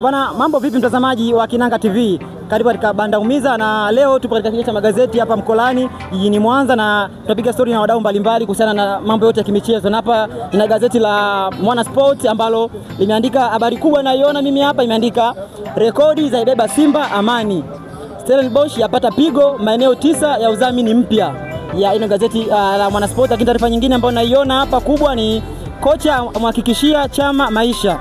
Bana, mambo vipi mtazamaji wa Kinanga TV? Karibu katika Banda Umiza, na leo tupo katika kijiji cha magazeti hapa Mkolani jijini Mwanza, na tunapiga story na wadau mbalimbali kuhusiana na mambo yote ya kimichezo. Na hapa ina gazeti la Mwana Sport ambalo limeandika habari kubwa naiona mimi hapa, imeandika rekodi za ibeba Simba amani. Stellenbosch yapata pigo maeneo 9 ya udhamini mpya. Ya ina gazeti la Mwana Sport. Lakini taarifa nyingine ambayo naiona hapa kubwa ni kocha amhakikishia Chama maisha.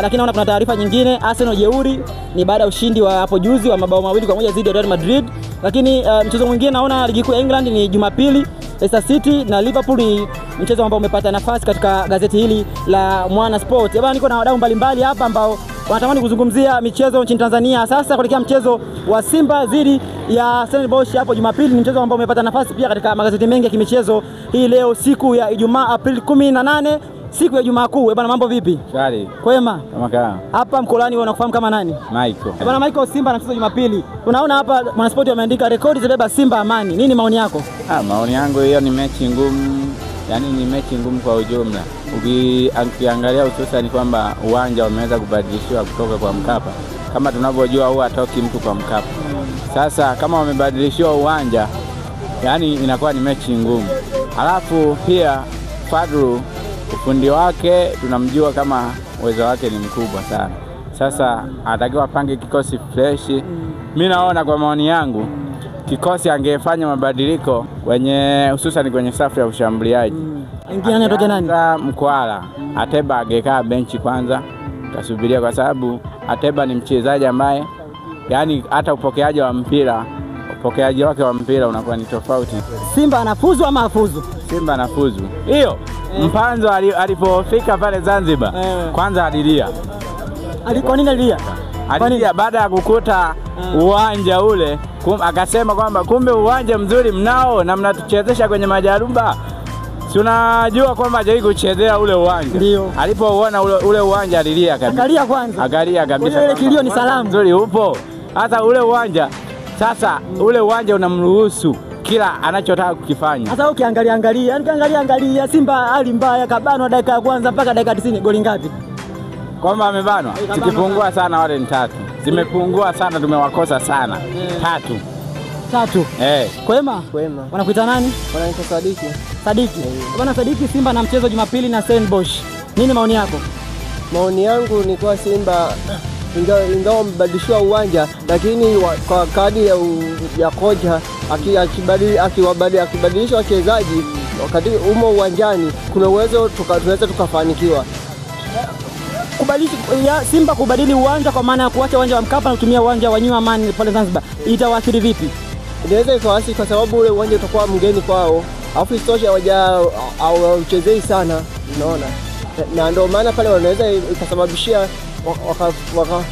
Lakini naona kuna taarifa nyingine, Arsenal jeuri ni baada ya ushindi wa hapo juzi wa mabao 2-1 dhidi ya Real Madrid. Lakini mchezo mwingine naona ligi kuu ya England ni Jumapili, Leicester City na Liverpool, ni mchezo ambao umepata nafasi katika gazeti hili la Mwana Sport. Bwana, niko na wadau mbalimbali hapa ambao wanatamani kuzungumzia michezo nchini Tanzania. Sasa kuelekea mchezo wa Simba dhidi ya Stellenbosch hapo Jumapili, ni mchezo ambao umepata nafasi pia katika magazeti mengi ya kimichezo hii leo, siku ya Ijumaa Aprili 18, siku ya Jumaa Kuu. Bwana, mambo vipi? Shwari. Kwema? Kama kaa. Hapa Mkolani wewe unakufahamu kama nani? Michael. Bwana Michael, Simba anacheza Jumapili. Tunaona hapa Mwana Sport wameandika rekodi zibeba Simba amani. Nini maoni yako? Maoni yangu hiyo ni mechi ngumu. Yaani ni mechi ngumu kwa ujumla. Ukiangalia hususan kwamba uwanja umeweza kubadilishiwa kutoka kwa Mkapa. Kama tunavyojua huwa hatoki mtu kwa Mkapa. Sasa kama wamebadilishiwa uwanja, yani inakuwa ni mechi ngumu. Alafu pia Fadlu, ufundi wake tunamjua kama uwezo wake ni mkubwa sana. Sasa anatakiwa pange kikosi fresh. Mimi naona kwa maoni yangu kikosi angefanya mabadiliko hususan kwenye safu ya ushambuliaji. Ingia anatoka nani? Mkwala. Ateba angekaa benchi kwanza, tasubiria, kwa sababu Ateba ni mchezaji ambaye yani hata upokeaji wake wa mpira unakuwa ni tofauti. Simba anafuzu ama afuzu? Simba anafuzu. Hiyo Mpanzo alipofika pale Zanzibar kwanza alilia. Kwa nini alilia? Alilia baada ya kukuta uwanja ule, akasema kwamba kumbe uwanja mzuri mnao na mnatuchezesha kwenye majaruba. Si unajua kwamba hajawahi kuchezea ule uwanja. Ndio. Alipoona ule uwanja alilia kabisa. Akalia kwanza. Akalia kabisa. Ile kilio ni salamu. Nzuri upo. Hata ule uwanja sasa ule uwanja unamruhusu kila anachotaka kukifanya. Sasa ukiangalia Simba hali mbaya, kabanwa dakika ya kwanza mpaka dakika 90, goli ngapi? Kwamba amebanwa. Tukipungua sana wale ni 3. Zimepungua sana, tumewakosa sana. 3. Kwema? Kwema. Wanakuita nani? Wanaitwa Sadiki. Sadiki. Bwana Sadiki, Simba na mchezo Jumapili na Stellenbosch. Nini maoni yako? Maoni yangu ni kwa Simba ingawa wamebadilishiwa uwanja, lakini kwa kadi ya kocha akibadilisha wachezaji wakati umo uwanjani, kuna uwezo tunaweza tukafanikiwa. Simba kubadili uwanja kwa maana ya kuacha uwanja wa Mkapa na kutumia uwanja wa New Amaan pale Zanzibar, itawaathiri vipi? Inaweza ikawaathiri kwa sababu ule uwanja utakuwa mgeni kwao, alafu isitoshe hawachezei sana, unaona, na ndio maana pale wanaweza ikasababishia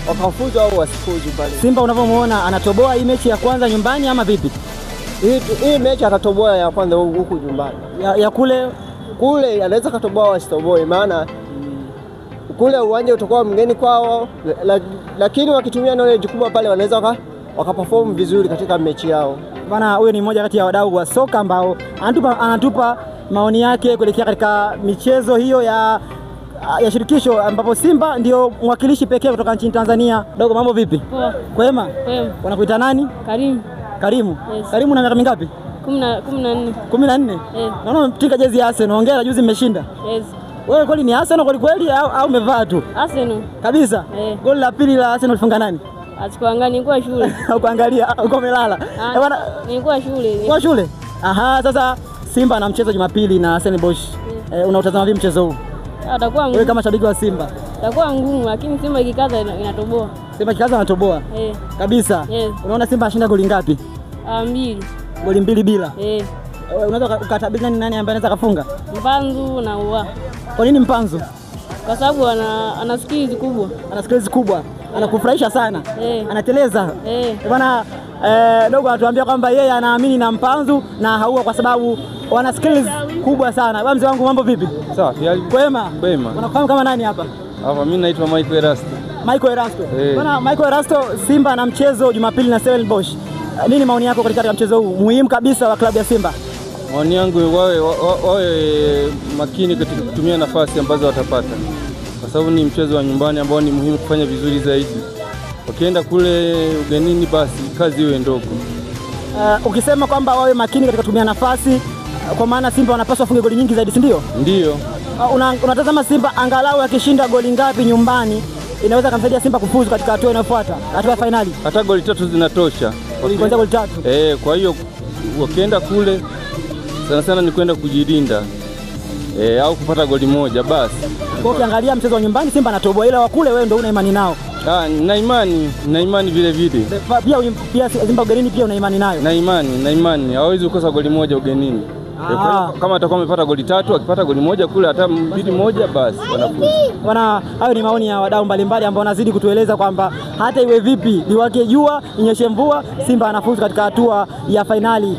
wakafuzu au wasifuzu pale. Simba unavyomuona anatoboa hii mechi ya kwanza nyumbani ama vipi? Hii mechi atatoboa ya kwanza huku nyumbani. Ya kule anaweza katoboa wasitoboe, maana kule uwanja utakuwa mgeni kwao, lakini wakitumia knowledge kubwa pale wanaweza wakaperform vizuri katika mechi yao. Bana, huyo ni mmoja kati ya wadau wa soka ambao anatupa maoni yake kuelekea katika michezo hiyo ya shirikisho, ambapo Simba ndio mwakilishi pekee kutoka nchini Tanzania. Dogo, mambo vipi? Poa. Kwema? Kwema. Wanakuita nani? Karimu. Yes. Karimu, na miaka mingapi? 14. 14? Naona umepiga jezi ya Arsenal. Hongera, juzi mmeshinda. Yes. Wewe kweli ni Arsenal kweli au umevaa tu? Arsenal. Kabisa? Goli la pili la Arsenal lifunga nani? Asikuangalia, nilikuwa shule. Ukuangalia, uko umelala. Bwana, nilikuwa shule. Kwa shule? Aha, sasa Simba na mchezo Jumapili na Stellenbosch. Unautazama vipi mchezo huu? Atakuwa ngumu. Wewe kama shabiki wa Simba? Atakuwa ngumu, lakini Simba ikikaza inatoboa. Simba ikikaza inatoboa? Kabisa? Unaona Simba anashinda goli ngapi? 2. Goli 2 bila? Unaweza ukatabiri nani ambaye anaweza kufunga? Mpanzu na Uwa. Kwa nini Mpanzu? Kwa sababu ana skills kubwa. Ana skills kubwa. Anakufurahisha sana. Anateleza. Bwana dogo anatuambia kwamba yeye anaamini na Mpanzu na Haua kwa sababu wana skills kubwa sana. Bwana mzee wangu, mambo vipi? Sawa, kwema? Kwema. Unafahamu kama nani hapa? Hapa mimi naitwa Michael Erasto. Michael Erasto. Bwana Michael Erasto, Simba na mchezo Jumapili na Stellenbosch. Nini maoni yako katika mchezo huu muhimu kabisa wa klabu ya Simba? Maoni yangu wawe makini katika kutumia nafasi ambazo watapata. kwa sababu ni mchezo wa nyumbani ambao ni muhimu kufanya vizuri zaidi. Wakienda kule ugenini basi kazi iwe ndogo. Ukisema kwamba wawe makini katika kutumia nafasi, kwa maana Simba wanapaswa wafunge goli nyingi zaidi, si ndio? Ndio. Unatazama Simba angalau akishinda goli ngapi nyumbani inaweza kumsaidia Simba kufuzu katika hatua inayofuata, hatua ya finali? Hata goli 3 zinatosha. Kwanza goli 3. Kwa hiyo wakienda kule sana sana ni kwenda kujilinda. Au kupata goli moja basi. Kwa ukiangalia mchezo wa nyumbani Simba anatoboa, ila wa kule wewe ndio una imani nao. Na imani vile vile. Pia Simba ugenini pia una imani nayo. Na imani. Hawezi kukosa goli moja ugenini. Kama atakuwa amepata goli 3, akipata goli moja kule hata 2-1 basi wanafuzu. Bwana, hayo ni maoni ya wadau mbalimbali ambao wanazidi kutueleza kwamba hata iwe vipi, liwake jua, inyeshe mvua, Simba anafuzu katika hatua ya finali.